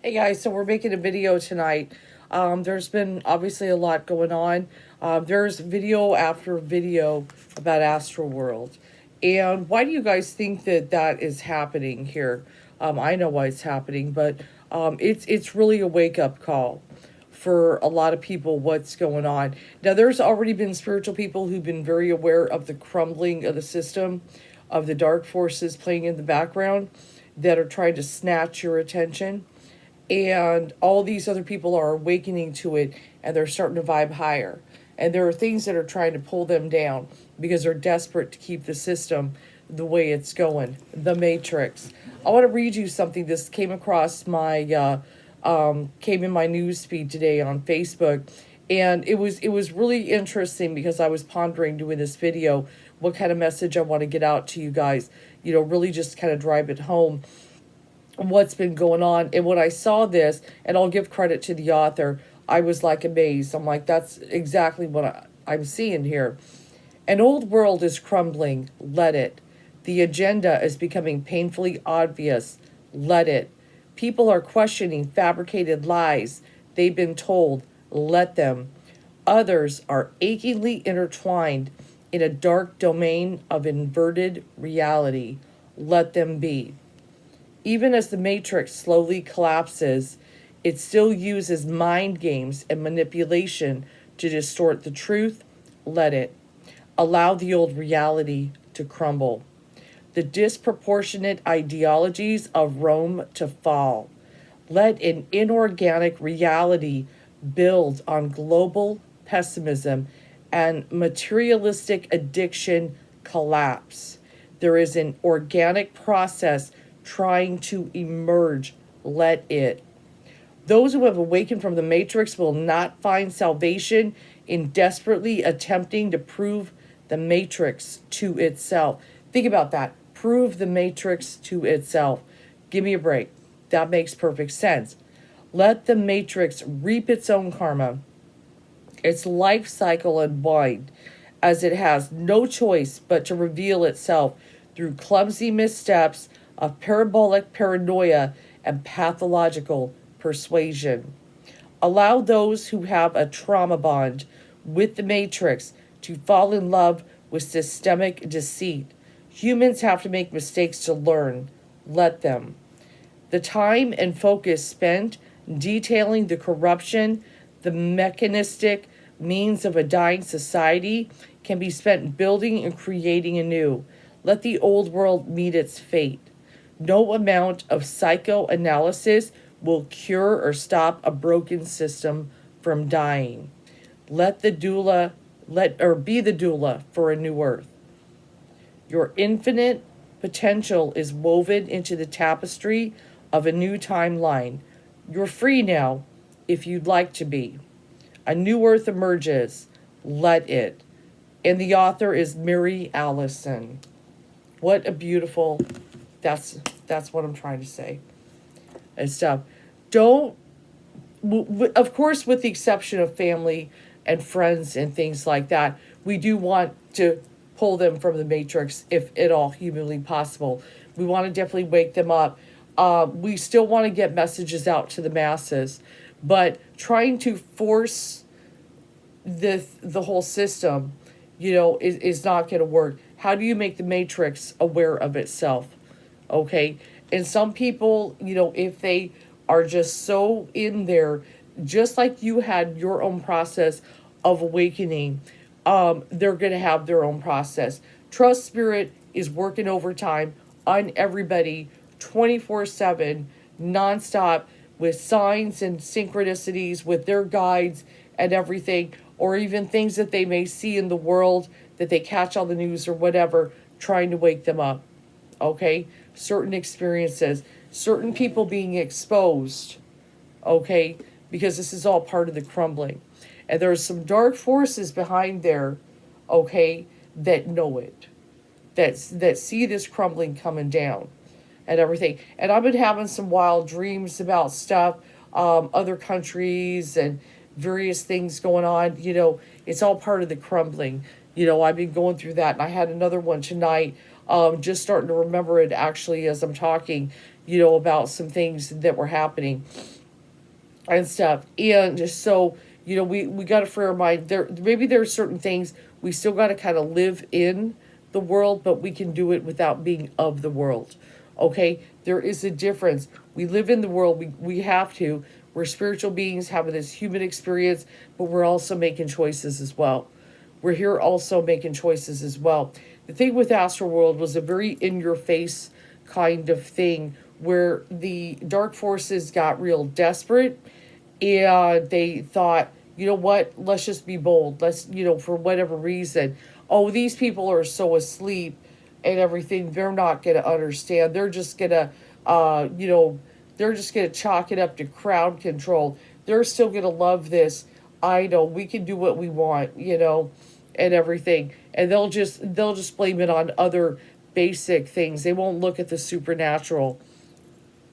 Hey guys, so we're making a video tonight. There's been obviously a lot going on. There's video after video about Astral World. And why do you guys think that that is happening here? I know why it's happening, but it's really a wake up call for a lot of people what's going on. Now, there's already been spiritual people who've been very aware of the crumbling of the system, of the dark forces playing in the background that are trying to snatch your attention, and all these other people are awakening to it, and they're starting to vibe higher, and there are things that are trying to pull them down because they're desperate to keep the system the way it's going, the matrix. I want to read you something. This came across my came in my news feed today on Facebook, and it was really interesting because I was pondering doing this video what kind of message I want to get out to you guys, really just kind of drive it home what's been going on. And when I saw this, and I'll give credit to the author, I was like amazed. I'm like, that's exactly what I'm seeing here. An old world is crumbling. Let it. The agenda is becoming painfully obvious. Let it. People are questioning fabricated lies they've been told. Let them. Others are achingly intertwined in a dark domain of inverted reality. Let them be. Even as the matrix slowly collapses, it still uses mind games and manipulation to distort the truth. Let it. Allow the old reality to crumble. The disproportionate ideologies of Rome to fall. Let an inorganic reality build on global pessimism and materialistic addiction collapse. There is an organic process trying to emerge. Let it. Those who have awakened from the matrix will not find salvation in desperately attempting to prove the matrix to itself. Think about that. Prove the matrix to itself. Give me a break. That makes perfect sense. Let the matrix reap its own karma, its life cycle unwind, as it has no choice but to reveal itself through clumsy missteps of parabolic paranoia and pathological persuasion. Allow those who have a trauma bond with the matrix to fall in love with systemic deceit. Humans have to make mistakes to learn. Let them. The time and focus spent detailing the corruption, the mechanistic means of a dying society, can be spent building and creating anew. Let the old world meet its fate. No amount of psychoanalysis will cure or stop a broken system from dying. Let the doula be the doula for a new earth. Your infinite potential is woven into the tapestry of a new timeline. You're free now if you'd like to be. A new earth emerges. Let it. And the author is Mary Allison. What a beautiful, that's what I'm trying to say and stuff. Don't, of course, with the exception of family and friends and things like that, we do want to pull them from the matrix if at all humanly possible. We want to definitely wake them up. We still want to get messages out to the masses, but trying to force the whole system, is not going to work. How do you make the matrix aware of itself? Okay. And some people, if they are just so in there, just like you had your own process of awakening, they're going to have their own process. Trust Spirit is working overtime on everybody 24/7, nonstop, with signs and synchronicities, with their guides and everything, or even things that they may see in the world that they catch on the news or whatever, trying to wake them up. Okay? Certain experiences, certain people being exposed. Okay? Because this is all part of the crumbling. And there's some dark forces behind there, okay, that know it, that see this crumbling coming down and everything. And I've been having some wild dreams about stuff, other countries and various things going on. It's all part of the crumbling. I've been going through that, and I had another one tonight. Just starting to remember it actually as I'm talking. about some things that were happening and stuff. And just so, we got to free our mind. Maybe there are certain things we still got to kind of live in the world, but we can do it without being of the world. Okay? There is a difference. We live in the world. We have to. We're spiritual beings having this human experience, but we're also making choices as well. We're here also making choices as well. The thing with Astral World was a very in your face kind of thing where the dark forces got real desperate and they thought, you know what, let's just be bold. Let's, for whatever reason, oh, these people are so asleep and everything, they're not going to understand. They're just going to, they're just going to chalk it up to crowd control. They're still going to love this. I know we can do what we want, and everything. And they'll just blame it on other basic things. They won't look at the supernatural.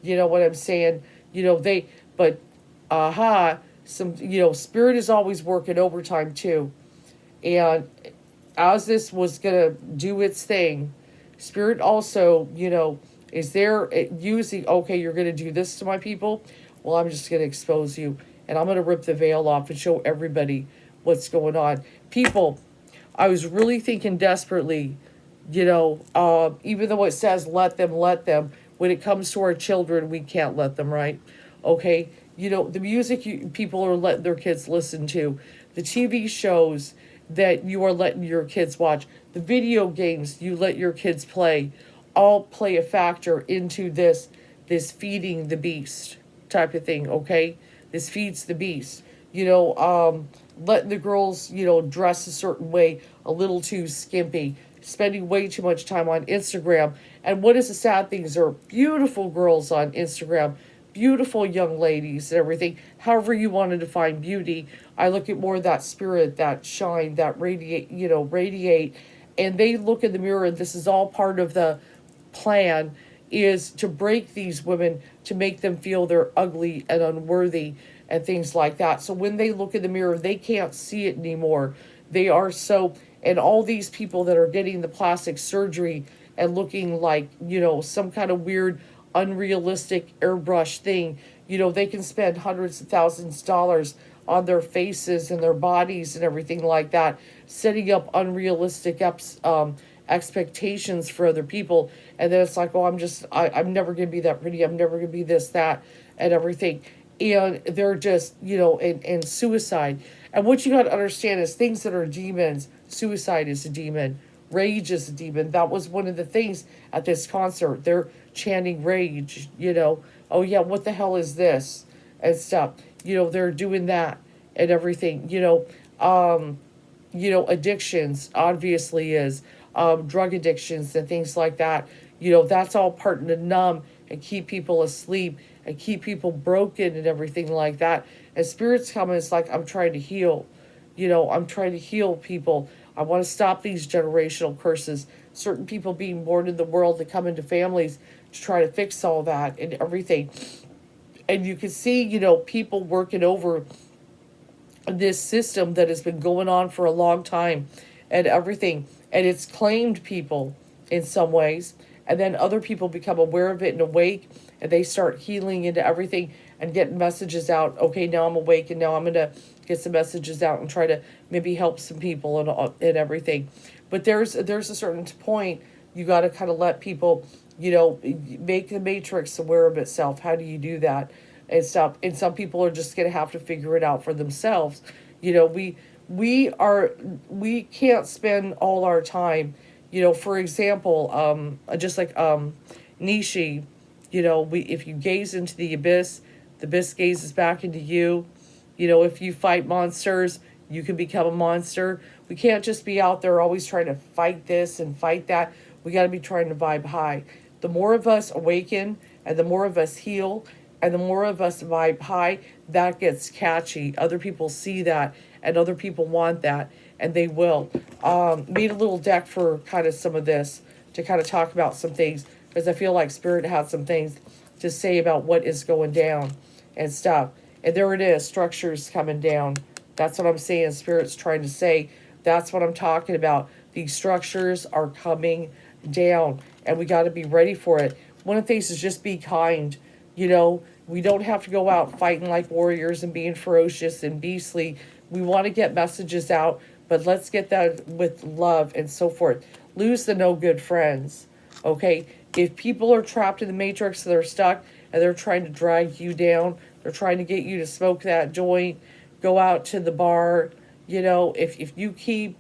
You know what I'm saying? But spirit is always working overtime too. And as this was going to do its thing, spirit also, is there using, okay, you're going to do this to my people? Well, I'm just going to expose you. And I'm going to rip the veil off and show everybody what's going on. People, I was really thinking desperately, even though it says let them, when it comes to our children, we can't let them, right? Okay? The music people are letting their kids listen to, the TV shows that you are letting your kids watch, the video games you let your kids play, all play a factor into this feeding the beast type of thing, okay? This feeds the beast. Letting the girls, dress a certain way, a little too skimpy, spending way too much time on Instagram. And what is the sad thing is there are beautiful girls on Instagram, beautiful young ladies and everything. However you want to define beauty, I look at more that spirit, that shine, that radiate. And they look in the mirror, and this is all part of the plan, is to break these women, to make them feel they're ugly and unworthy and things like that. So when they look in the mirror, they can't see it anymore. They are so, and all these people that are getting the plastic surgery and looking like, some kind of weird, unrealistic airbrush thing, they can spend hundreds of thousands of dollars on their faces and their bodies and everything like that, setting up unrealistic expectations for other people. And then it's like, oh, I'm never going to be that pretty. I'm never going to be this, that, and everything. And they're just, and suicide. And what you got to understand is things that are demons, suicide is a demon, rage is a demon. That was one of the things at this concert. They're chanting rage, oh yeah, what the hell is this? And stuff. They're doing that and everything. Addictions obviously is, drug addictions and things like that. That's all part to numb and keep people asleep and keep people broken and everything like that. And spirits come and it's like, I'm trying to heal. I'm trying to heal people. I want to stop these generational curses. Certain people being born in the world that come into families to try to fix all that and everything. And you can see, people working over this system that has been going on for a long time and everything. And it's claimed people in some ways. And then other people become aware of it and awake, and they start healing into everything and getting messages out. Okay, now I'm awake, and now I'm going to get some messages out and try to maybe help some people and everything. But there's a certain point you got to kind of let people, make the matrix aware of itself. How do you do that and stuff? And some people are just going to have to figure it out for themselves. We can't spend all our time, for example, just like Nishi, if you gaze into the abyss gazes back into you. If you fight monsters, you can become a monster. We can't just be out there always trying to fight this and fight that. We got to be trying to vibe high. The more of us awaken and the more of us heal and the more of us vibe high, that gets catchy. Other people see that and other people want that, and they will. Made a little deck for kind of some of this to kind of talk about some things, because I feel like Spirit had some things to say about what is going down and stuff. And there it is, structures coming down. That's what I'm saying. Spirit's trying to say. That's what I'm talking about. These structures are coming down, and we got to be ready for it. one of the things is just be kind. You know, we don't have to go out fighting like warriors and being ferocious and beastly. We want to get messages out, but let's get that with love and so forth. Lose the no good friends. Okay? If people are trapped in the matrix, they're stuck and they're trying to drag you down, they're trying to get you to smoke that joint, go out to the bar. You know, if you keep,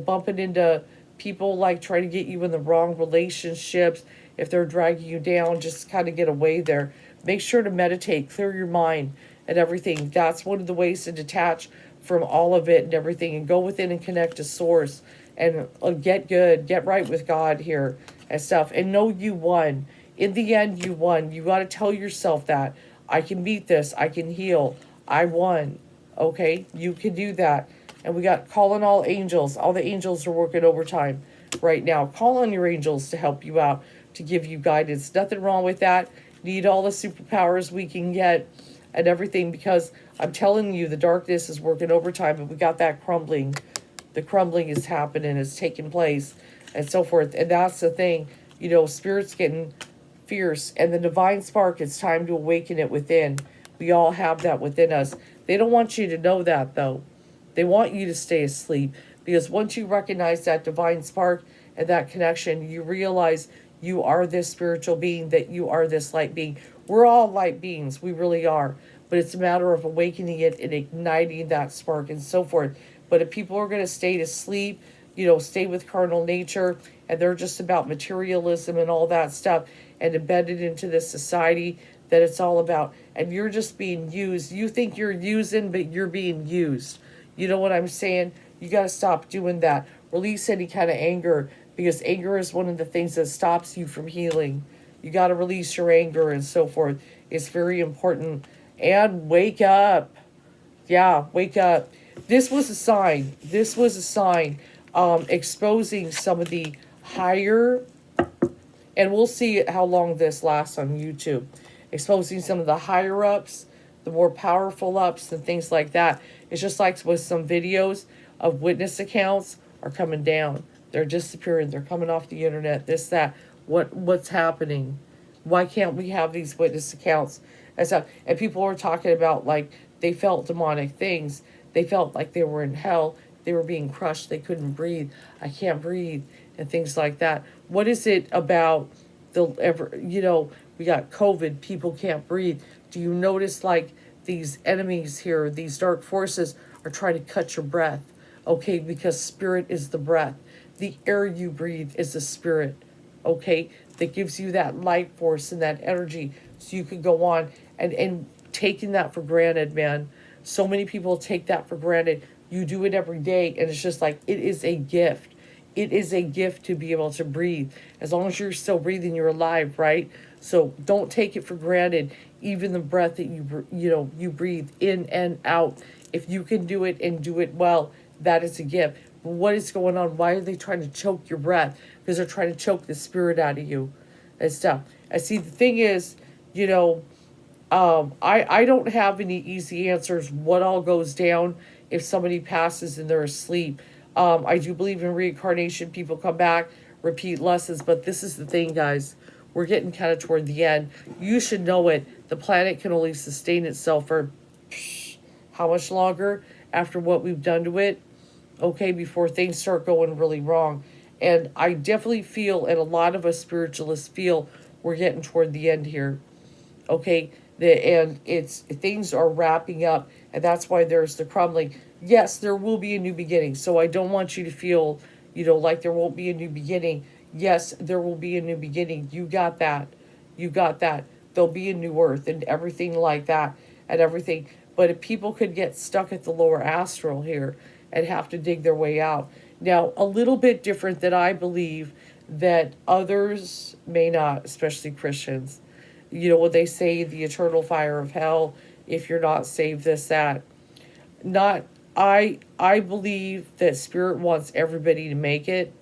bumping into people like trying to get you in the wrong relationships, if they're dragging you down, just kind of get away there. Make sure to meditate, clear your mind and everything. That's one of the ways to detach from all of it and everything and go within and connect to source and get good, get right with God here and stuff. And know you won. In the end, you won. You got to tell yourself that. I can beat this. I can heal. I won. Okay? You can do that. And we got calling all angels. All the angels are working overtime right now. Call on your angels to help you out, to give you guidance. Nothing wrong with that. Need all the superpowers we can get and everything, because I'm telling you, the darkness is working overtime, and we got that crumbling. The crumbling is happening, it's taking place, and so forth. And that's the thing, spirit's getting fierce, and the divine spark, it's time to awaken it within. We all have that within us. They don't want you to know that, though. They want you to stay asleep, because once you recognize that divine spark and that connection, you realize you are this spiritual being, that you are this light being. We're all light beings, we really are. But it's a matter of awakening it and igniting that spark and so forth. But if people are going to stay to sleep, stay with carnal nature, and they're just about materialism and all that stuff, and embedded into this society that it's all about, and you're just being used. You think you're using, but you're being used. You know what I'm saying? You got to stop doing that. Release any kind of anger, because anger is one of the things that stops you from healing. You got to release your anger and so forth. It's very important. And wake up. Yeah, wake up. This was a sign. This was a sign exposing some of the higher, and we'll see how long this lasts on YouTube, exposing some of the higher ups, the more powerful ups and things like that. It's just like with some videos of witness accounts are coming down. They're disappearing. They're coming off the internet. This, that. What's happening? Why can't we have these witness accounts? And people are talking about, like, they felt demonic things. They felt like they were in hell. They were being crushed. They couldn't breathe. I can't breathe. And things like that. What is it about we got COVID. People can't breathe. Do you notice, like, these enemies here, these dark forces are trying to cut your breath? Okay, because spirit is the breath. The air you breathe is the spirit. Okay, that gives you that life force and that energy so you can go on and taking that for granted, man. So many people take that for granted. You do it every day, and it's just like, it is a gift. It is a gift to be able to breathe. As long as you're still breathing, you're alive, right? So don't take it for granted. Even the breath that you breathe in and out. If you can do it and do it well, that is a gift. But what is going on? Why are they trying to choke your breath? Because they're trying to choke the spirit out of you and stuff. I see. The thing is, I don't have any easy answers. What all goes down if somebody passes and they're asleep? I do believe in reincarnation. People come back, repeat lessons. But this is the thing, guys. We're getting kind of toward the end. You should know it. The planet can only sustain itself for how much longer after what we've done to it? Okay, before things start going really wrong. And I definitely feel, and a lot of us spiritualists feel, we're getting toward the end here. Okay, and things are wrapping up, and that's why there's the crumbling. Yes, there will be a new beginning. So I don't want you to feel, like there won't be a new beginning. Yes, there will be a new beginning. You got that. You got that. There'll be a new earth and everything like that and everything. But if people could get stuck at the lower astral here and have to dig their way out. Now, a little bit different that I believe that others may not, especially Christians. When they say the eternal fire of hell, if you're not saved, this, that. I believe that Spirit wants everybody to make it,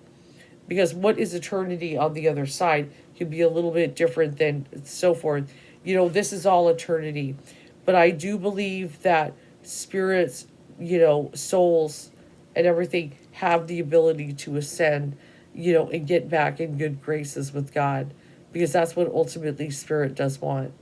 because what is eternity on the other side could be a little bit different than so forth. This is all eternity. But I do believe that spirits, souls and everything have the ability to ascend, and get back in good graces with God. because that's what ultimately spirit does want.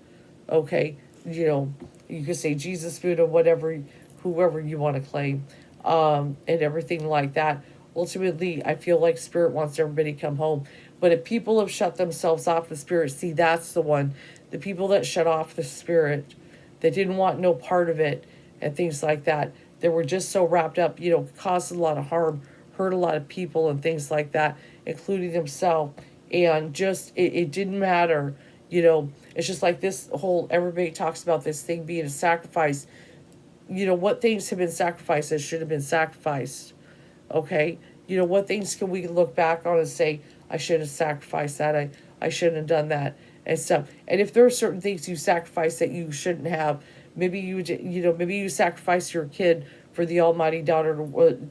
Okay, you know, you could say Jesus, Buddha, whatever, whoever you want to claim, and everything like that. Ultimately, I feel like spirit wants everybody to come home. But if people have shut themselves off the spirit, see, that's the one. The people that shut off the spirit, that didn't want no part of it, and things like that. They were just so wrapped up, you know, caused a lot of harm, hurt a lot of people, and things like that, including themselves. And just, it didn't matter, you know. It's just like this whole, everybody talks about this thing being a sacrifice. You know, what things have been sacrificed that should have been sacrificed? Okay, you know, what things can we look back on and say, I should have sacrificed that, I shouldn't have done that, and stuff. And if there are certain things you sacrifice that you shouldn't have, maybe you know, maybe you sacrifice your kid for the almighty daughter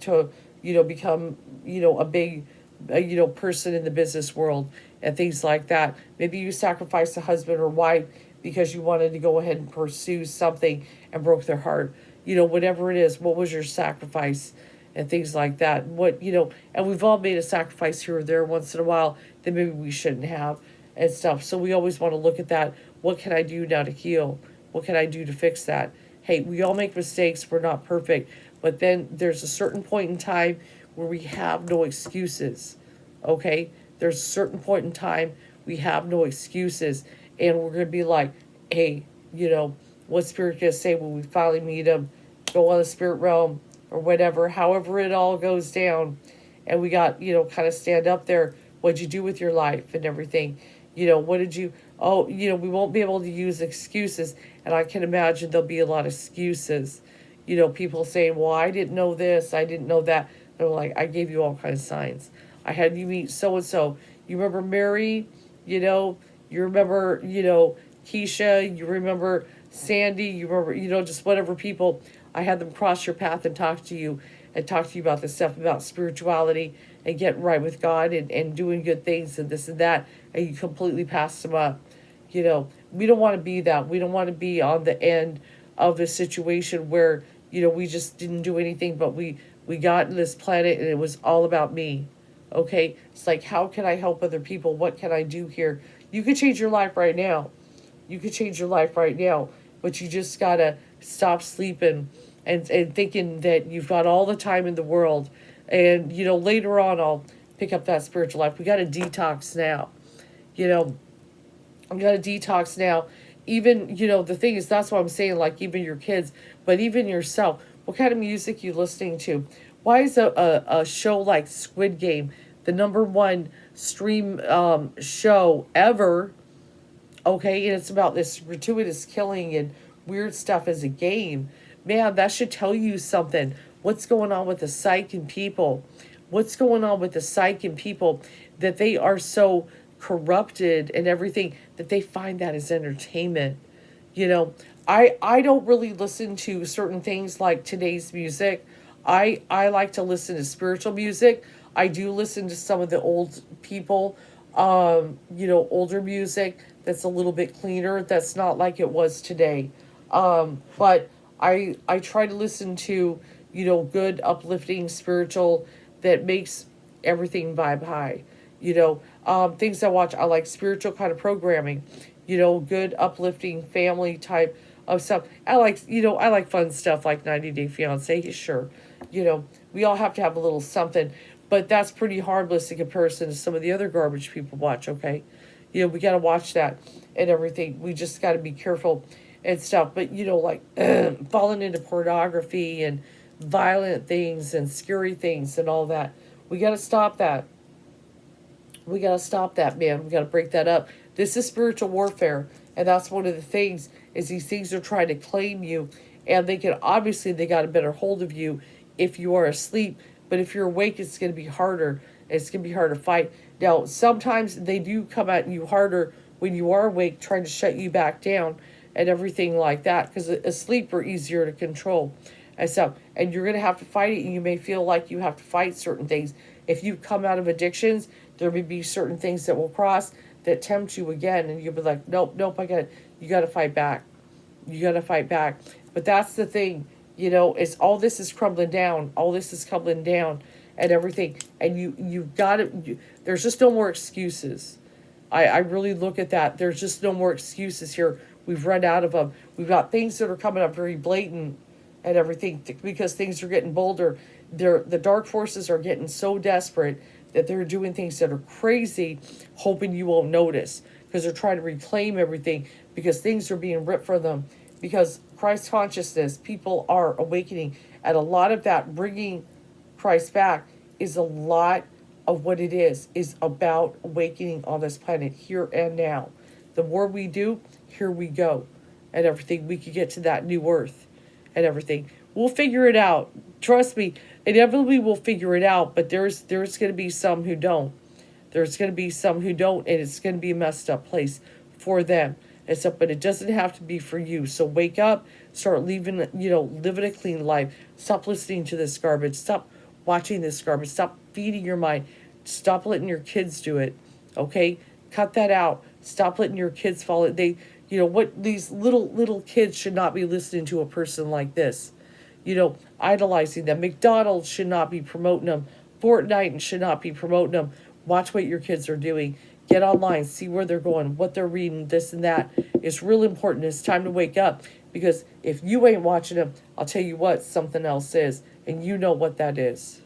to you know, become, you know, a big you know, person in the business world, and things like that. Maybe you sacrifice a husband or wife because you wanted to go ahead and pursue something and broke their heart. You know, whatever it is, what was your sacrifice? And things like that. What, you know, and we've all made a sacrifice here or there once in a while that maybe we shouldn't have, and stuff. So we always want to look at that. What can I do now to heal? What can I do to fix that? Hey, we all make mistakes. We're not perfect. But then there's a certain point in time where we have no excuses. Okay? There's a certain point in time we have no excuses. And we're going to be like, hey, you know, what's Spirit going to say when we finally meet him? Go on the spirit realm or whatever, however it all goes down. And we got, you know, kind of stand up there. What'd you do with your life and everything? You know, what did you, oh, you know, we won't be able to use excuses. And I can imagine there'll be a lot of excuses. You know, people saying, well, I didn't know this, I didn't know that. They're like, I gave you all kinds of signs. I had you meet so-and-so. You remember Mary? You know, you remember, you know, Keisha, you remember Sandy, you remember, you know, just whatever people. I had them cross your path and talk to you about this stuff, about spirituality and getting right with God and doing good things and this and that, and you completely passed them up. You know, we don't want to be that. We don't want to be on the end of a situation where, you know, we just didn't do anything, but we got in this planet and it was all about me. Okay? It's like, how can I help other people? What can I do here? You could change your life right now. You could change your life right now, but you just gotta stop sleeping and thinking that you've got all the time in the world. And, you know, later on I'll pick up that spiritual life. We got to detox now. You know, we got to detox now. Even, you know, the thing is, that's what I'm saying, like even your kids, but even yourself. What kind of music you listening to? Why is a show like Squid Game the number one stream show ever? Okay, and it's about this gratuitous killing and weird stuff as a game. Man, that should tell you something. What's going on with the psyche and people? What's going on with the psyche and people that they are so corrupted and everything that they find that as entertainment? You know, I don't really listen to certain things like today's music. I like to listen to spiritual music. I do listen to some of the old people, you know, older music that's a little bit cleaner. That's not like it was today. But I try to listen to, you know, good, uplifting, spiritual that makes everything vibe high. You know, things I watch, I like spiritual kind of programming, you know, good, uplifting, family type of stuff. I like, you know, I like fun stuff like 90 Day Fiance, sure. You know, we all have to have a little something, but that's pretty harmless in comparison to some of the other garbage people watch, okay? You know, we got to watch that and everything. We just got to be careful and stuff. But, you know, like falling into pornography and violent things and scary things and all that. We got to stop that. We got to stop that, man. We got to break that up. This is spiritual warfare. And that's one of the things is these things are trying to claim you. And they can, obviously, they got a better hold of you if you are asleep. But if you're awake, it's going to be harder. It's going to be harder to fight. Now, sometimes they do come at you harder when you are awake, trying to shut you back down and everything like that. Because asleep are easier to control. And you're going to have to fight it. And you may feel like you have to fight certain things. If you come out of addictions, there may be certain things that will cross that tempt you again. And you'll be like, nope, you got to fight back. You got to fight back. But that's the thing. You know, it's all this is crumbling down. All this is crumbling down and everything. And you've got to, there's just no more excuses. I really look at that. There's just no more excuses here. We've run out of them. We've got things that are coming up very blatant and everything because things are getting bolder. The dark forces are getting so desperate that they're doing things that are crazy, hoping you won't notice because they're trying to reclaim everything because things are being ripped from them because Christ consciousness, people are awakening, and a lot of that bringing Christ back is a lot of what it is about awakening on this planet here and now. The more we do, here we go, and everything. We could get to that new earth and everything. We'll figure it out. Trust me, inevitably we'll figure it out, but there's going to be some who don't. There's going to be some who don't, and it's going to be a messed up place for them. But it doesn't have to be for you. So wake up, start living a clean life. Stop listening to this garbage. Stop watching this garbage. Stop feeding your mind. Stop letting your kids do it. Okay? Cut that out. Stop letting your kids follow. These little kids should not be listening to a person like this. Idolizing them. McDonald's should not be promoting them. Fortnite should not be promoting them. Watch what your kids are doing. Get online, see where they're going, what they're reading, this and that. It's real important. It's time to wake up because if you ain't watching them, I'll tell you what, something else is, and you know what that is.